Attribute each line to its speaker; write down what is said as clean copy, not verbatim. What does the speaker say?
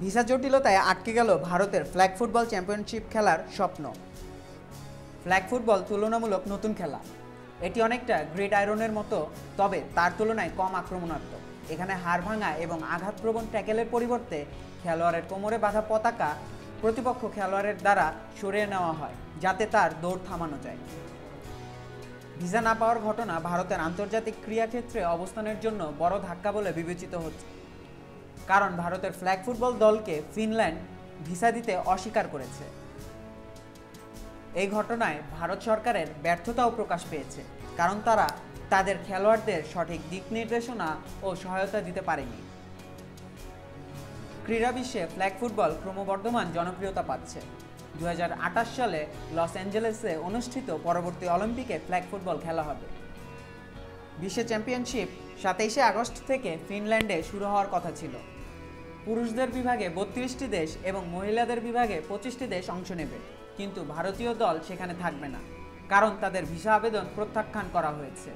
Speaker 1: Visa জটিলতায় আটকে গেল ভারতের ফ্ল্যাগ ফুটবল চ্যাম্পিয়নশিপ খেলার স্বপ্ন। ফ্ল্যাগ ফুটবল তুলনামূলক নতুন খেলা। এটি অনেকটা গ্রেট আয়রনের মতো, তবে তার তুলনায় কম আক্রমণাত্মক। এখানে হাড় ভাঙা এবং আঘাতপ্রবণ ট্যাকেলের পরিবর্তে খেলোয়াড়ের কোমরে বাঁধা পতাকা প্রতিপক্ষ খেলোয়াড়ের দ্বারা সরিয়ে নেওয়া হয়, যাতে তার দৌড় থামানো যায়। ভিসা না পাওয়ার ঘটনা ভারতের আন্তর্জাতিক ক্রীড়াক্ষেত্রে অবস্থানের জন্য বড় ধাক্কা বলে বিবেচিত হচ্ছে, কারণ ভারতের ফ্ল্যাগ ফুটবল দলকে ফিনল্যান্ড ভিসা দিতে অস্বীকার করেছে। এই ঘটনায় ভারত সরকারের ব্যর্থতাও প্রকাশ পেয়েছে, কারণ তারা তাদের খেলোয়াড়দের সঠিক দিক নির্দেশনা ও সহায়তা দিতে পারেনি। ক্রীড়া বিশ্বে ফ্ল্যাগ ফুটবল ক্রমবর্ধমান জনপ্রিয়তা পাচ্ছে। 2028 সালে লস অ্যাঞ্জেলেসে অনুষ্ঠিত পরবর্তী অলিম্পিকে ফ্ল্যাগ ফুটবল খেলা হবে। বিশ্ব চ্যাম্পিয়নশিপ 27শে আগস্ট থেকে ফিনল্যান্ডে শুরু হওয়ার কথা ছিল। পুরুষদের বিভাগে 32টি দেশ এবং মহিলাদের বিভাগে 25টি দেশ অংশ নেবে, কিন্তু ভারতীয় দল সেখানে থাকবে না, কারণ তাদের ভিসা আবেদন প্রত্যাখ্যান করা হয়েছে।